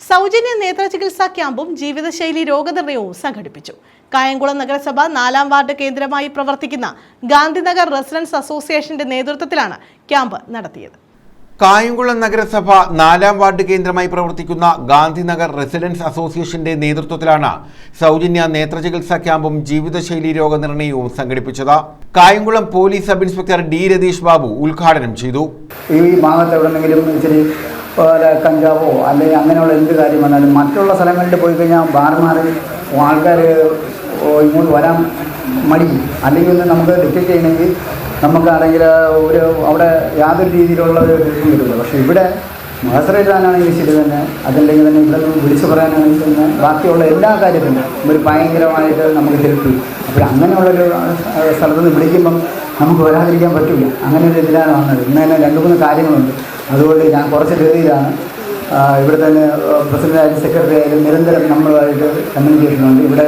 സൗജന്യ നേത്രചികിത്സാ ക്യാമ്പും ജീവിതശൈലി രോഗനിർണയവും സംഘടിപ്പിച്ചു. കായംകുളം നഗരസഭ 4-ാം വാർഡ് കേന്ദ്രമായി പ്രവർത്തിക്കുന്ന ഗാന്ധിനഗർ റെസിഡൻസ് അസോസിയേഷന്റെ നേതൃത്വത്തിലാണ് ക്യാമ്പ് നടത്തിയത്. കായംകുളം നഗരസഭ 4-ാം വാർഡ് കേന്ദ്രമായി പ്രവർത്തിക്കുന്ന ഗാന്ധിനഗർ റെസിഡൻസ് അസോസിയേഷന്റെ നേതൃത്വത്തിലാണ് സൗജന്യ നേത്രചികിത്സാ ക്യാമ്പും ജീവിതശൈലി രോഗനിർണയവും സംഘടിപ്പിച്ചത്. Kayamkulam police sub inspector D Ratheesh Babu ഉദ്ഘാടനം ചെയ്തു. ഈ ഭാഗത്ത് എവിടെയെങ്കിലും ഇച്ചിരി കഞ്ചാവോ അല്ലെങ്കിൽ അങ്ങനെയുള്ള എന്ത് കാര്യം വന്നാലും മറ്റുള്ള സ്ഥലങ്ങളിൽ പോയി കഴിഞ്ഞാൽ ബാർമാറി ആൾക്കാർ ഇങ്ങോട്ട് വരാൻ മടിക്കും. അല്ലെങ്കിൽ നമുക്ക് ഡിറ്റക്ട് ചെയ്യണമെങ്കിൽ നമുക്കാണെങ്കിൽ അവിടെ യാതൊരു രീതിയിലുള്ള ഒരു ഹെൽപ്പും കിട്ടില്ല. പക്ഷേ ഇവിടെ മഹസറയിടാനാണെങ്കിൽ ശരി തന്നെ, അതല്ലെങ്കിൽ തന്നെ ഇവിടെ നിന്ന് വിളിച്ചു പറയാനാണെങ്കിൽ തന്നെ ബാക്കിയുള്ള എല്ലാ കാര്യത്തിനും ഒരു ഭയങ്കരമായിട്ട് നമുക്ക് ഹെൽപ്പ് ചെയ്യും. അപ്പോൾ അങ്ങനെയുള്ളൊരു സ്ഥലത്ത് നിന്ന് വിളിക്കുമ്പം നമുക്ക് വരാതിരിക്കാൻ പറ്റില്ല. അങ്ങനെ ഒരു ഇതിലാണ് വന്നത്. ഇന്ന് തന്നെ 2-3 കാര്യങ്ങളുണ്ട്. അതുകൊണ്ട് ഞാൻ കുറച്ച് രീതിയിലാണ് ഇവിടെ തന്നെ പ്രസിഡന്റ് ആയാലും സെക്രട്ടറി ആയാലും നിരന്തരം നമ്മളുമായിട്ട് കമ്മ്യൂണിക്കേഷനുണ്ട്. ഇവിടെ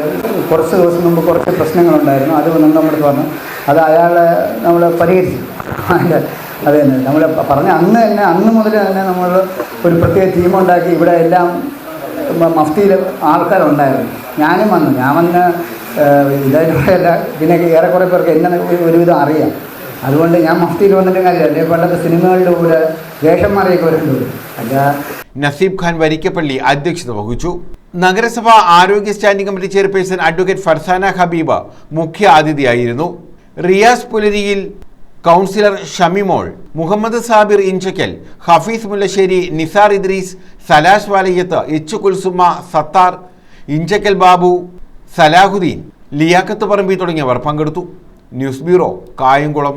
കുറച്ച് ദിവസം മുമ്പ് കുറച്ച് പ്രശ്നങ്ങളുണ്ടായിരുന്നു. അത് നമ്മൾ പറഞ്ഞു, അത് അയാളെ നമ്മൾ പരിഹരിച്ചു. അത് തന്നെ നമ്മൾ പറഞ്ഞ അന്ന് മുതൽ തന്നെ നമ്മൾ ഒരു പ്രത്യേക ടീമുണ്ടാക്കി ഇവിടെ എല്ലാം മഫ്തിയിൽ ആൾക്കാരുണ്ടായിരുന്നു. ഞാൻ വന്ന് ഇതായിട്ടുള്ള പിന്നെ ഏറെക്കുറെ പേർക്ക് എന്നെ ഒരുവിധം അറിയാം. അതുകൊണ്ട് ഞാൻ മഫ്തിയിൽ വന്നിട്ട് കാര്യമില്ല. പണ്ടത്തെ സിനിമകളുടെ കൂടെ വേഷം മാറിയൊക്കെ വരുന്നുണ്ട്. അല്ല, നസീബ് ഖാൻ വരിക്കപ്പള്ളി അധ്യക്ഷത വഹിച്ചു. നഗരസഭ ആരോഗ്യ standing committee chairperson advocate Farsana Habeeb മുഖ്യ അതിഥിയായിരുന്നു. റിയാസ് പുലരിയിൽ, കൗൺസിലർ ഷമിമോൾ, മുഹമ്മദ് സാബിർ ഇഞ്ചക്കൽ, ഹഫീസ് മുല്ലശ്ശേരി, നിസാർ ഇദ്രീസ്, സലാഷ് വാലയ്യത്ത്, എച്ച് കുൽസുമ, സത്താർ, ഇഞ്ചക്കൽ ബാബു, സലാഹുദ്ദീൻ, ലിയാഖത്ത് പറമ്പി തുടങ്ങിയവർ പങ്കെടുത്തു. News bureau, Kayamkulam.